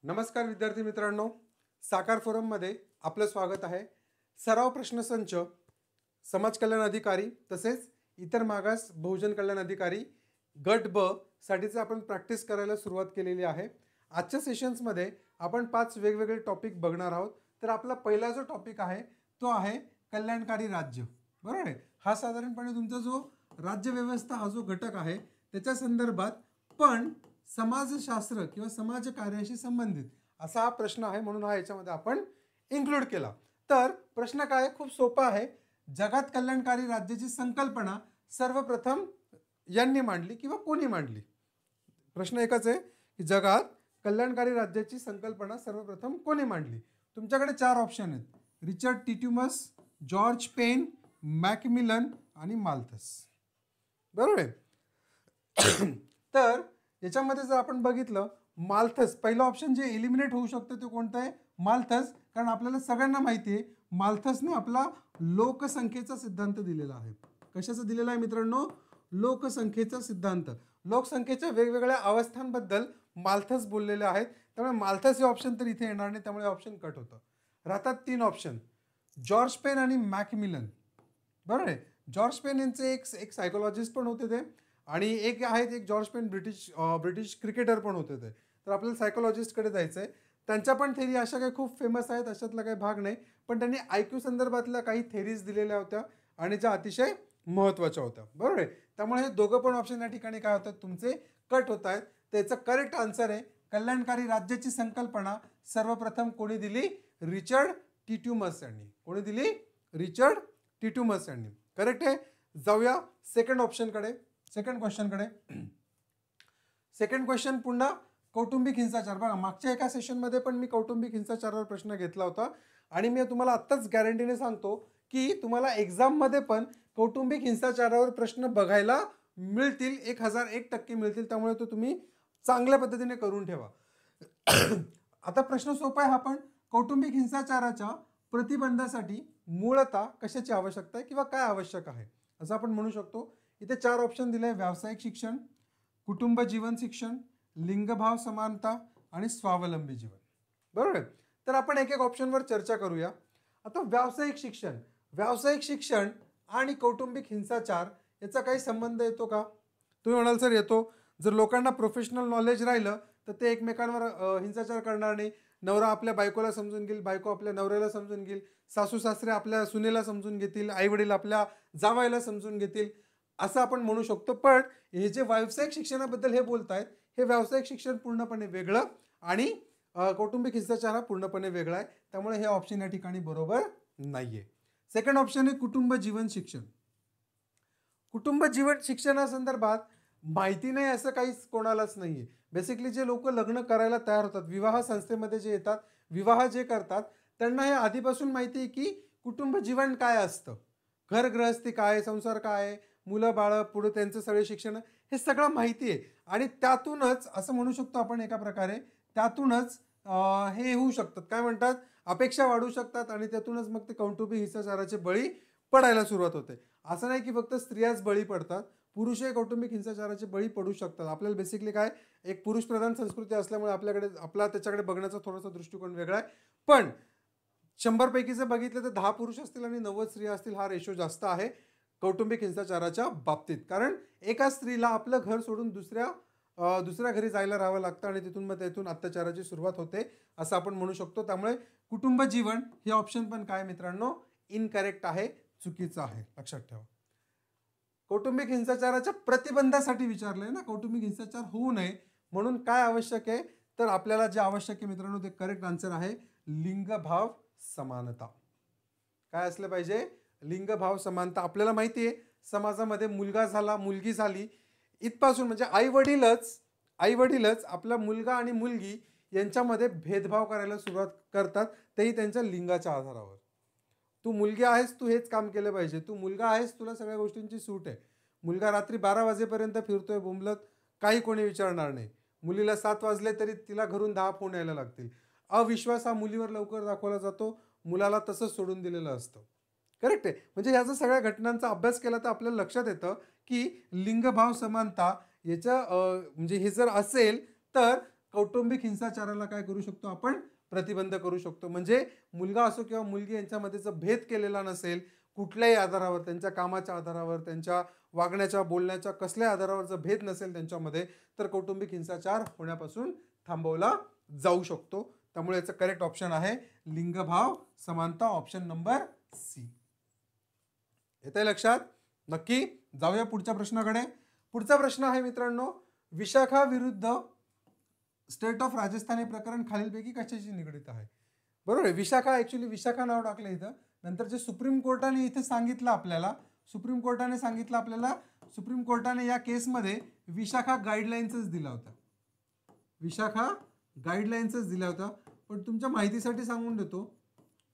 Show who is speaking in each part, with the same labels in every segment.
Speaker 1: नमस्कार विद्यार्थी मित्रांनो, साकार फोरममध्ये आपलं स्वागत आहे. सराव प्रश्नसंच समाज कल्याण अधिकारी तसेच इतर मागास बहुजन कल्याण अधिकारी गट ब साठीचे आपण प्रॅक्टिस करायला सुरुवात केलेली आहे. आजच्या सेशन्समध्ये आपण 5 वेगवेगळे टॉपिक बघणार आहोत. तर आपला पहिला जो टॉपिक आहे तो आहे कल्याणकारी राज्य. बरोबर आहे. हा साधारणपणे तुमचा जो राज्य व्यवस्था हा जो घटक आहे त्याच्या संदर्भात पण समाजशास्त्र किंवा समाज कार्याशी संबंधित असा हा प्रश्न आहे, म्हणून हा याच्यामध्ये आपण इन्क्लूड केला. तर प्रश्न काय खूप सोपा आहे. जगात कल्याणकारी राज्याची संकल्पना सर्वप्रथम यांनी मांडली किंवा कोणी मांडली? प्रश्न एकच आहे की जगात कल्याणकारी राज्याची संकल्पना सर्वप्रथम कोणी मांडली? तुमच्याकडे 4 ऑप्शन आहेत. रिचर्ड टिट्युमस, जॉर्ज पेन, मॅकमिलन आणि माल्थस. बरोबर आहे. तर याच्यामध्ये जर आपण बघितलं माल्थस, पहिलं ऑप्शन जे एलिमिनेट होऊ शकतं ते कोणतं आहे? माल्थस. कारण आपल्याला सगळ्यांना माहिती आहे माल्थसने आपला लोकसंख्येचा सिद्धांत दिलेला आहे. कशाचा दिलेला आहे मित्रांनो? लोकसंख्येचा सिद्धांत. लोकसंख्येच्या वेगवेगळ्या अवस्थांबद्दल माल्थस बोललेले आहेत. त्यामुळे माल्थस हे ऑप्शन तर इथे येणार नाही, त्यामुळे ऑप्शन कट होतं. राहतात 3 ऑप्शन, जॉर्ज पेन आणि मॅकमिलन. बरोबर आहे. जॉर्ज पेन यांचे एक सायकोलॉजिस्ट पण होते ते, आणि एक आहेत एक जॉर्ज पेन ब्रिटिश क्रिकेटर पण होते ते. तर आपल्याला सायकोलॉजिस्टकडे जायचं आहे. त्यांच्या पण थेरी अशा काही खूप फेमस आहेत, अशातला काही भाग नाही, पण त्यांनी IQ संदर्भातल्या काही थेरीज दिलेल्या होत्या आणि ज्या अतिशय महत्त्वाच्या होत्या. बरोबर आहे. त्यामुळे हे दोघं पण ऑप्शन या ठिकाणी काय होतात तुमचे कट होत आहेत. त्याचं करेक्ट आन्सर आहे कल्याणकारी राज्याची संकल्पना सर्वप्रथम कोणी दिली? रिचर्ड टिट्युमस यांनी. कोणी दिली? रिचर्ड टिट्युमस यांनी. करेक्ट आहे. जाऊया सेकंड ऑप्शनकडे, सेकंड क्वेश्चनकडे. सेकंड क्वेश्चन पुन्हा कौटुंबिक हिंसाचार. बघा मागच्या एका सेशनमध्ये पण मी कौटुंबिक हिंसाचारावर प्रश्न घेतला होता आणि मी तुम्हाला आत्ताच गॅरंटीने सांगतो की तुम्हाला एक्झाममध्ये पण कौटुंबिक हिंसाचारावर प्रश्न बघायला मिळतील, 1001% मिळतील. त्यामुळे तो तुम्ही चांगल्या पद्धतीने करून ठेवा. आता प्रश्न सोपा आहे. हा पण कौटुंबिक हिंसाचाराच्या प्रतिबंधासाठी मूळतः कशाची आवश्यकता आहे किंवा काय आवश्यक आहे असं आपण म्हणू शकतो. इथे 4 ऑप्शन दिले. व्यावसायिक शिक्षण, कुटुंब जीवन शिक्षण, लिंगभाव समानता आणि स्वावलंबी जीवन. बरोबर आहे. तर आपण एक एक ऑप्शनवर चर्चा करूया. आता व्यावसायिक शिक्षण, व्यावसायिक शिक्षण आणि कौटुंबिक हिंसाचार याचा काही संबंध येतो का? तुम्ही म्हणाल सर येतो. जर लोकांना प्रोफेशनल नॉलेज राहिलं तर ते एकमेकांवर हिंसाचार करणार नाही. नवरा आपल्या बायकोला समजून घेईल, बायको आपल्या नवऱ्याला समजून घेईल, सासू सासरे आपल्या सुनेला समजून घेतील, आईवडील आपल्या जावायला समजून घेतील असं आपण म्हणू शकतो. पण हे जे व्यावसायिक शिक्षणाबद्दल हे बोलतायत हे व्यावसायिक शिक्षण पूर्णपणे वेगळं आणि कौटुंबिक हिंसाचार हा पूर्णपणे वेगळा आहे. त्यामुळे हे ऑप्शन या ठिकाणी बरोबर नाहीये. सेकंड ऑप्शन आहे कुटुंब जीवन शिक्षण. कुटुंब जीवन शिक्षणासंदर्भात माहिती नाही असं काहीच कोणालाच नाहीये. बेसिकली जे लोक लग्न करायला तयार होतात, विवाह संस्थेमध्ये जे येतात, विवाह जे करतात, त्यांना हे आधीपासून माहिती आहे की कुटुंब जीवन काय असतं, घर गृहस्थी काय, संसार काय, मुलं बाळ, पुढे त्यांचं सगळे शिक्षण, हे सगळं माहिती आहे. आणि त्यातूनच असं म्हणू शकतो आपण एका प्रकारे त्यातूनच हे होऊ शकतात, काय म्हणतात, अपेक्षा वाढू शकतात आणि त्यातूनच मग ते कौटुंबिक हिंसाचाराचे बळी पडायला सुरुवात होते. असं नाही की फक्त स्त्रियाच बळी पडतात, पुरुषही कौटुंबिक हिंसाचाराचे बळी पडू शकतात. आपल्याला बेसिकली काय एक पुरुष प्रधान संस्कृती असल्यामुळे आपल्याकडे त्याच्याकडे बघण्याचा थोडासा दृष्टिकोन वेगळा आहे. पण 100 पैकी जर बघितलं तर 10 पुरुष असतील आणि 90 स्त्रिया असतील, हा रेशो जास्त आहे कौटुंबिक हिंसाचाराच्या बाबतीत. कारण एका स्त्रीला आपलं घर सोडून दुसऱ्या घरी जायला राहावं लागतं आणि तिथून अत्याचाराची सुरुवात होते असं आपण म्हणू शकतो. त्यामुळे कुटुंब जीवन हे ऑप्शन पण काय मित्रांनो इनकरेक्ट आहे, चुकीचं आहे, लक्षात ठेवा. कौटुंबिक हिंसाचाराच्या प्रतिबंधासाठी विचारलंय ना, कौटुंबिक हिंसाचार होऊ नये म्हणून काय आवश्यक आहे, तर आपल्याला जे आवश्यक आहे मित्रांनो ते करेक्ट आन्सर आहे लिंगभाव समानता. काय असलं पाहिजे? लिंगभाव समानता. आपल्याला माहिती आहे समाजामध्ये मुलगा झाला मुलगी झाली इथपासून म्हणजे आई वडीलच आपला मुलगा आणि मुलगी यांच्यामध्ये भेदभाव करायला सुरुवात करतात, तेही त्यांच्या लिंगाच्या आधारावर. तू मुलगी आहेस, तू हेच काम केलं पाहिजे, तू मुलगा आहेस, तुला सगळ्या गोष्टींची सूट आहे. मुलगा रात्री 12 वाजेपर्यंत फिरतोय बोंबलत, काही कोणी विचारणार नाही. मुलीला 7 वाजले तरी तिला घरून 10 फोन यायला लागतील. अविश्वास हा मुलीवर लवकर दाखवला जातो, मुलाला तसंच सोडून दिलेलं असतं. करेक्ट आहे. म्हणजे ह्या जर सगळ्या घटनांचा अभ्यास केला तर आपल्याला लक्षात येतं की लिंगभाव समानता याच्या म्हणजे हे जर असेल तर कौटुंबिक हिंसाचाराला काय करू शकतो आपण, प्रतिबंध करू शकतो. म्हणजे मुलगा असो किंवा मुलगी यांच्यामध्ये जर भेद केलेला नसेल कुठल्याही आधारावर, त्यांच्या कामाच्या आधारावर, त्यांच्या वागण्याच्या बोलण्याच्या कसल्याही आधारावर जर भेद नसेल त्यांच्यामध्ये, तर कौटुंबिक हिंसाचार होण्यापासून थांबवला जाऊ शकतो. त्यामुळे याचं करेक्ट ऑप्शन आहे लिंगभाव समानता, ऑप्शन नंबर सी. येतंय लक्षात? नक्की. जाऊया पुढच्या प्रश्नाकडे. पुढचा प्रश्न आहे मित्रांनो, विशाखा विरुद्ध स्टेट ऑफ राजस्थान हे प्रकरण खालीलपैकी कशाशी निगडित आहे? बरोबर आहे. विशाखा, ऍक्च्युली विशाखा नाव टाकलं इथं. नंतर जे सुप्रीम कोर्टाने इथे सांगितलं आपल्याला, सुप्रीम कोर्टाने या केसमध्ये विशाखा गाईडलाईन्सच दिला होता. विशाखा गाईडलाईन्सच दिला होता. पण तुमच्या माहितीसाठी सांगून देतो,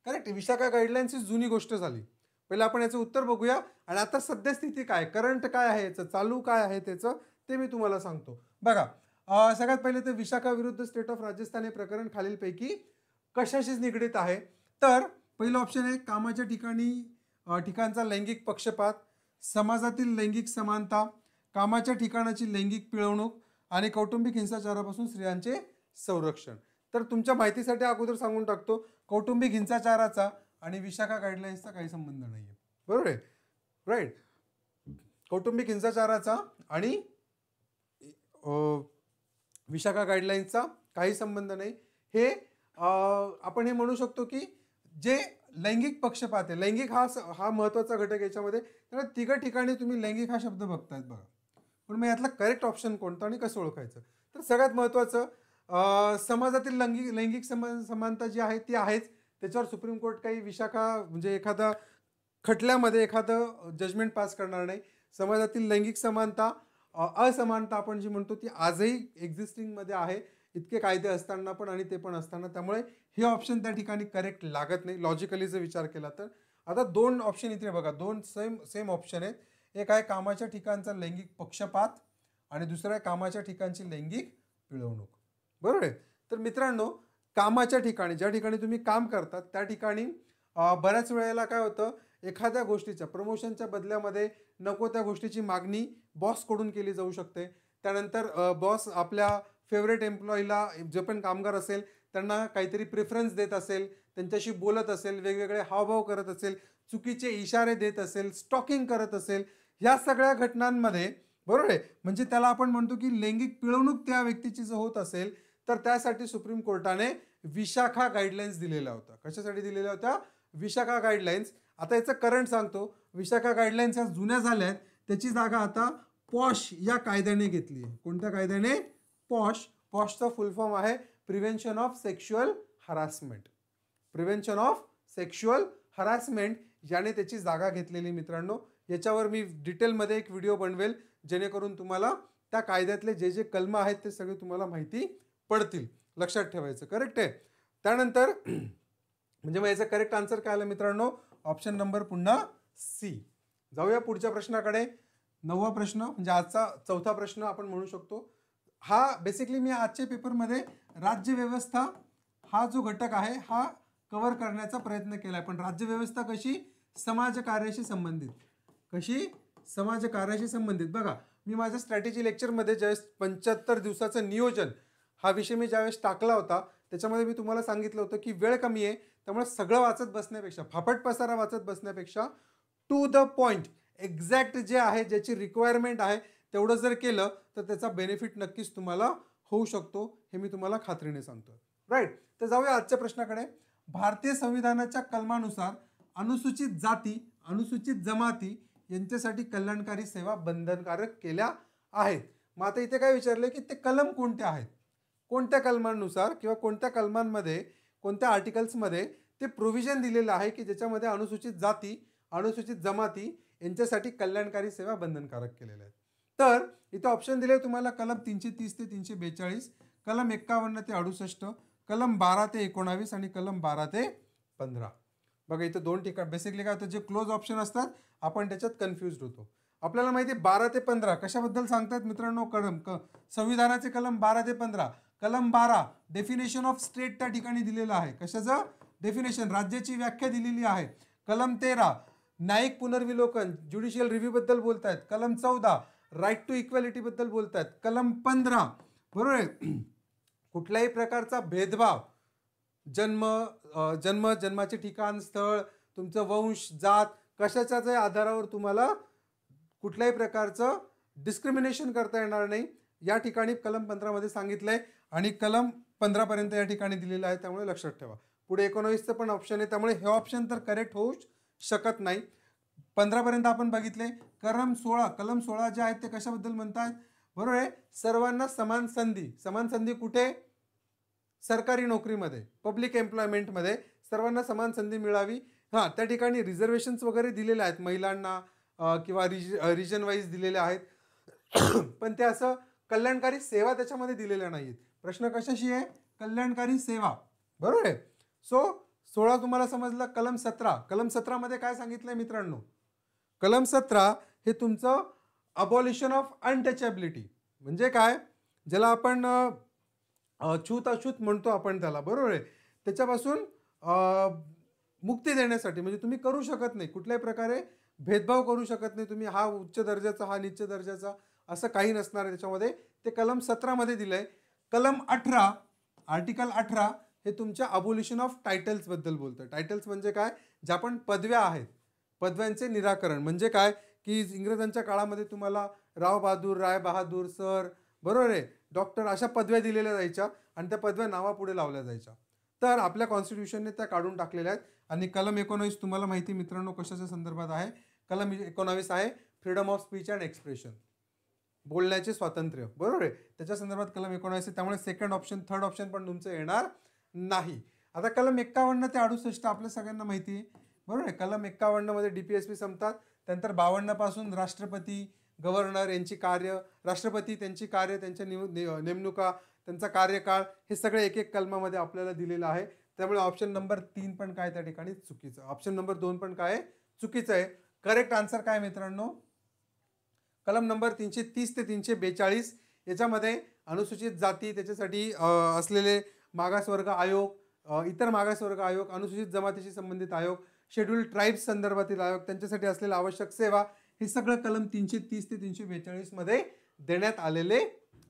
Speaker 1: करेक्ट, विशाखा गाईडलाईन्सची जुनी गोष्ट झाली. पहिलं आपण याचं उत्तर बघूया आणि आता सद्यस्थिती काय, करंट काय आहे याचं, चालू काय आहे त्याचं, ते मी तुम्हाला सांगतो. बघा, सगळ्यात पहिले तर विशाखा विरुद्ध स्टेट ऑफ राजस्थान हे प्रकरण खालीलपैकी कशाशीच निगडित आहे? तर पहिलं ऑप्शन आहे कामाच्या ठिकाणचा लैंगिक पक्षपात, समाजातील लैंगिक समानता, कामाच्या ठिकाणाची लैंगिक पिळवणूक आणि कौटुंबिक हिंसाचारापासून स्त्रियांचे संरक्षण. तर तुमच्या माहितीसाठी अगोदर सांगून टाकतो, कौटुंबिक हिंसाचाराचा आणि विशाखा गाईडलाईन्सचा काही संबंध नाही आहे. बरोबर आहे, राईट. कौटुंबिक हिंसाचाराचा आणि विशाखा गाईडलाईन्सचा काही संबंध नाही. हे आपण हे म्हणू शकतो की जे लैंगिक पक्षपात आहे, लैंगिक हा महत्त्वाचा घटक याच्यामध्ये. तर तिघं ठिकाणी तुम्ही लैंगिक हा शब्द बघतायत बघा. पण मग यातला करेक्ट ऑप्शन कोणतं आणि कसं ओळखायचं? तर सगळ्यात महत्त्वाचं समाजातील लैंगिक समानता जी आहे ती आहेच. त्याच्यावर सुप्रीम कोर्ट काही विशाखा म्हणजे एखादा खटल्यामध्ये एखादं जजमेंट पास करणार नाही. समाजातील लैंगिक समानता, असमानता आपण जी म्हणतो ती आजही एक्झिस्टिंगमध्ये आहे, इतके कायदे असताना पण आणि ते पण असताना. त्यामुळे हे ऑप्शन त्या ठिकाणी करेक्ट लागत नाही लॉजिकली जर विचार केला तर. आता दोन ऑप्शन इथे बघा, दोन सेम ऑप्शन आहेत. एक आहे कामाच्या ठिकाणचा लैंगिक पक्षपात आणि दुसरं आहे कामाच्या ठिकाणची लैंगिक पिळवणूक. बरोबर आहे. तर मित्रांनो, कामाच्या ठिकाणी ज्या ठिकाणी तुम्ही काम करतात त्या ठिकाणी बऱ्याच वेळेला काय होतं, एखाद्या गोष्टीच्या प्रमोशनच्या बदल्यामध्ये नको त्या गोष्टीची मागणी बॉसकडून केली जाऊ शकते. त्यानंतर बॉस आपल्या फेवरेट एम्प्लॉईला, जे पण कामगार असेल त्यांना काहीतरी प्रेफरन्स देत असेल, त्यांच्याशी बोलत असेल, वेगवेगळे हावभाव करत असेल, चुकीचे इशारे देत असेल, स्टॉकिंग करत असेल, ह्या सगळ्या घटनांमध्ये, बरोबर आहे, म्हणजे त्याला आपण म्हणतो की लैंगिक पिळवणूक त्या व्यक्तीची जर होत असेल तर त्यासाठी सुप्रीम कोर्टाने विशाखा गाईडलाईन्स दिलेल्या होत्या. कशासाठी दिलेल्या होत्या? विशाखा गाईडलाईन्स. आता याचं करंट सांगतो. विशाखा गाईडलाईन्स ह्या जुन्या झाल्या आहेत, त्याची जागा आता पॉश या कायद्याने घेतली आहे. कोणत्या कायद्याने? पॉश. पॉशचा फुल फॉर्म आहे prevention of sexual harassment. Prevention of sexual harassment याने त्याची जागा घेतलेली. मित्रांनो, याच्यावर मी डिटेलमध्ये एक व्हिडिओ बनवेल जेणेकरून तुम्हाला त्या कायद्यातले जे जे कलम आहेत ते सगळे तुम्हाला माहिती पडतील. लक्षात ठेवायचं. करेक्ट आहे. त्यानंतर म्हणजे मग याचा करेक्ट आन्सर काय आलं मित्रांनो? ऑप्शन नंबर पुन्हा सी. जाऊया पुढच्या प्रश्नाकडे. 9वा प्रश्न म्हणजे आजचा 4था प्रश्न आपण म्हणू शकतो. हा बेसिकली मी आजच्या पेपरमध्ये राज्यव्यवस्था हा जो घटक आहे हा कव्हर करण्याचा प्रयत्न केला आहे. पण राज्यव्यवस्था कशी? समाजकार्याशी संबंधित. कशी? समाजकार्याशी संबंधित. बघा, मी माझ्या स्ट्रॅटेजी लेक्चरमध्ये ज्यावेळेस 75 दिवसाचं नियोजन हा विषय मी ज्यावेळेस टाकला होता त्याच्यामध्ये मी तुम्हाला सांगितलं होतं की वेळ कमी आहे, त्यामुळे सगळं वाचत बसण्यापेक्षा, फापट पसारा वाचत बसण्यापेक्षा टू द पॉईंट, एक्झॅक्ट जे आहे, ज्याची रिक्वायरमेंट आहे तेवढं जर केलं तर त्याचा बेनिफिट नक्कीच तुम्हाला होऊ शकतो, हे मी तुम्हाला खात्रीने सांगतो. राईट. तर जाऊया आजच्या प्रश्नाकडे. भारतीय संविधानाच्या कलमानुसार अनुसूचित जाती, अनुसूचित जमाती यांच्यासाठी कल्याणकारी सेवा बंधनकारक केल्या आहेत. मग आता इथे काय विचारले की ते कलम कोणते आहेत, कोणत्या कलमांनुसार किंवा कोणत्या कलमांमध्ये, कोणत्या आर्टिकल्समध्ये ते प्रोव्हिजन दिलेलं आहे की ज्याच्यामध्ये अनुसूचित जाती, अनुसूचित जमाती यांच्यासाठी कल्याणकारी सेवा बंधनकारक केलेल्या आहेत. तर इथं ऑप्शन दिले तुम्हाला कलम 330 ते 342, कलम 51 ते 68, कलम 12 ते 19 आणि कलम 12 ते 15. बघा इथं दोन ठिकाण बेसिकली काय होतं, जे क्लोज ऑप्शन असतात आपण त्याच्यात कन्फ्युज्ड होतो. आपल्याला माहिती आहे 12 ते 15 कशाबद्दल सांगतात मित्रांनो? संविधानाचे कलम 12 ते 15. कलम 12 डेफिनेशन ऑफ स्टेट त्या ठिकाणी दिलेलं आहे. कशाचं डेफिनेशन? राज्याची व्याख्या दिलेली आहे. कलम 13 न्यायिक पुनर्विलोकन, ज्युडिशियल रिव्ह्यू बद्दल बोलतायत. कलम 14 राईट टू इक्वॅलिटी बद्दल बोलतायत. कलम 15 बरोबर आहे कुठल्याही प्रकारचा भेदभाव, जन्माचे ठिकाण, स्थळ, तुमचं वंश, जात, कशाच्याच आधारावर तुम्हाला कुठल्याही प्रकारचं डिस्क्रिमिनेशन करता येणार नाही. या ठिकाणी कलम 15 मध्ये सांगितलंय आणि कलम 15 पर्यंत या ठिकाणी दिलेलं आहे, त्यामुळे लक्षात ठेवा. पुढे 19चं पण ऑप्शन आहे, त्यामुळे हे ऑप्शन तर करेक्ट होऊ शकत नाही. 15 पर्यंत आपण बघितले. कलम 16 जे आहेत ते कशाबद्दल म्हणतात? बरोबर आहे, सर्वांना समान संधी. समान संधी कुठे? सरकारी नोकरीमध्ये, पब्लिक एम्प्लॉयमेंटमध्ये सर्वांना समान संधी मिळावी. हां, त्या ठिकाणी रिझर्वेशन्स वगैरे दिलेले आहेत महिलांना किंवा रिजन वाईज दिलेले आहेत. पण ते असं कल्याणकारी सेवा त्याच्यामध्ये दिलेल्या नाहीत. प्रश्न कशाशी आहे? कल्याणकारी सेवा. बरोबर आहे. सो 16 तुम्हाला समजलं. कलम 17 मध्ये काय सांगितलंय मित्रांनो? कलम 17 हे तुमचं अबॉलिशन ऑफ अनटचॅबिलिटी म्हणजे काय? ज्याला आपण छूत अछूत म्हणतो आपण त्याला, बरोबर आहे, त्याच्यापासून मुक्ती देण्यासाठी. म्हणजे तुम्ही करू शकत नाही, कुठल्याही प्रकारे भेदभाव करू शकत नाही तुम्ही, हा उच्च दर्जाचा हा नीच दर्जाचा असं काही नसणार आहे त्याच्यामध्ये. ते कलम 17 मध्ये दिलंय. कलम 18 आर्टिकल 18 हे तुमच्या अबोलिशन ऑफ टायटल्स बद्दल बोलतं. टायटल्स म्हणजे काय? ज्या पण पदव्या आहेत, पदव्यांचे निराकरण. म्हणजे काय की इंग्रजांच्या काळामध्ये तुम्हाला राव बहादूर, राय बहादूर, सर, बरोबर आहे, डॉक्टर अशा पदव्या दिलेल्या जायच्या आणि त्या पदव्या नावापुढे लावल्या जायच्या. तर आपल्या कॉन्स्टिट्यूशनने त्या काढून टाकलेल्या आहेत. आणि कलम 19 तुम्हाला माहिती मित्रांनो कशाच्या संदर्भात आहे? कलम 19 आहे freedom of speech and expression, बोलण्याचे स्वातंत्र्य. बरोबर आहे, त्याच्या संदर्भात कलम 19 आहे. त्यामुळे सेकंड ऑप्शन, थर्ड ऑप्शन पण तुमचं येणार नाही. आता कलम 51 ते 68 आपल्या सगळ्यांना माहिती आहे. बरोबर आहे. कलम 51 मध्ये DPSP संपतात. त्यानंतर 52 पासून राष्ट्रपती, गव्हर्नर यांची कार्य, राष्ट्रपती त्यांची कार्य, त्यांच्या नेमणुका, त्यांचा कार्यकाळ, हे सगळे एक एक कलमामध्ये आपल्याला दिलेलं आहे. त्यामुळे ऑप्शन नंबर 3 पण काय त्या ठिकाणी चुकीचं. ऑप्शन नंबर 2 पण काय चुकीचं आहे. करेक्ट आन्सर काय मित्रांनो? कलम नंबर 330 ते 342 याच्यामध्ये अनुसूचित जाती, त्याच्यासाठी असलेले मागासवर्ग आयोग, इतर मागासवर्ग आयोग, अनुसूचित जमातीशी संबंधित आयोग, शेड्यूल्ड ट्राईब्स संदर्भातील आयोग, त्यांच्यासाठी असलेला आवश्यक सेवा, हे सगळं कलम 330 ते 342 मध्ये देण्यात आलेले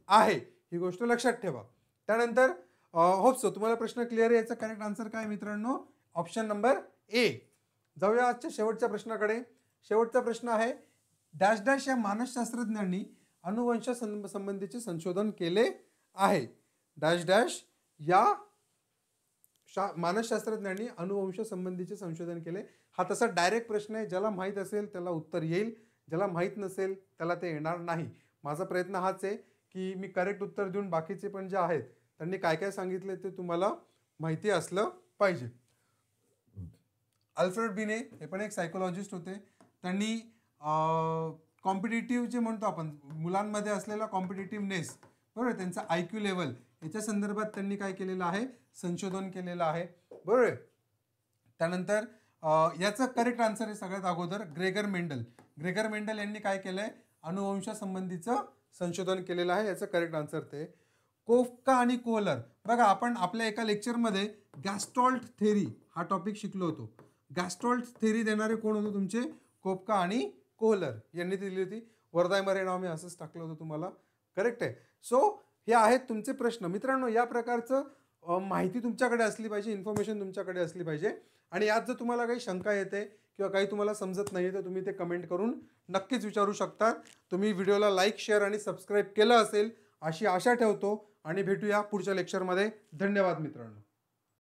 Speaker 1: आहे. ही गोष्ट लक्षात ठेवा. त्यानंतर होप सो तुम्हाला प्रश्न क्लिअर आहे. याचा करेक्ट आन्सर काय मित्रांनो? Option number A. जाऊया आजच्या शेवटच्या प्रश्नाकडे. शेवटचा प्रश्न आहे, डॅश डॅश या मानसशास्त्रज्ञांनी अनुवंश संबंधीचे संशोधन केले आहे. डॅश डॅश या मानसशास्त्रज्ञांनी अनुवंश संबंधीचे संशोधन केले. हा तसा डायरेक्ट प्रश्न आहे. ज्याला माहीत असेल त्याला उत्तर येईल, ज्याला माहीत नसेल त्याला ते येणार नाही. माझा प्रयत्न हाच आहे की मी करेक्ट उत्तर देऊन बाकीचे पण जे आहेत त्यांनी काय काय सांगितले ते तुम्हाला माहिती असलं पाहिजे. अल्फ्रेड बिने हे पण एक सायकोलॉजिस्ट होते. त्यांनी कॉम्पिटिटिव्ह जे म्हणतो आपण मुलांमध्ये असलेला कॉम्पिटिटिव्हनेस, बरोबर, त्यांचा IQ लेवल, याच्या संदर्भात त्यांनी काय केलेलं आहे? संशोधन केलेलं आहे. बरोबर. त्यानंतर याचं करेक्ट आन्सर आहे सगळ्यात अगोदर ग्रेगर मेंडल यांनी काय केलंय? अनुवंशासंबंधीचं संशोधन केलेलं आहे. याचं करेक्ट आन्सर ते. कोफ्का आणि कोहलर, बघा आपण आपल्या एका लेक्चरमध्ये गॅस्टॉल्ट थेरी हा टॉपिक शिकलो होतो. गॅस्टॉल्ट थेरी देणारे कोण होते तुमचे? कोफ्का आणि कोहलर यांनी दिली होती. वर्धायमर हे नाव मी असंच टाकलं होतं तुम्हाला. करेक्ट आहे. सो हे आहेत तुमचे प्रश्न मित्रांनो. या प्रकारचं माहिती तुमच्याकडे असली पाहिजे, इन्फॉर्मेशन तुमच्याकडे असली पाहिजे. आणि यात जर तुम्हाला काही शंका येते किंवा काही तुम्हाला समजत नाही तर तुम्ही ते कमेंट करून नक्कीच विचारू शकता. तुम्ही व्हिडिओला लाईक, शेअर आणि सबस्क्राईब केलं असेल अशी आशा ठेवतो आणि भेटूया पुढच्या लेक्चरमध्ये. धन्यवाद मित्रांनो.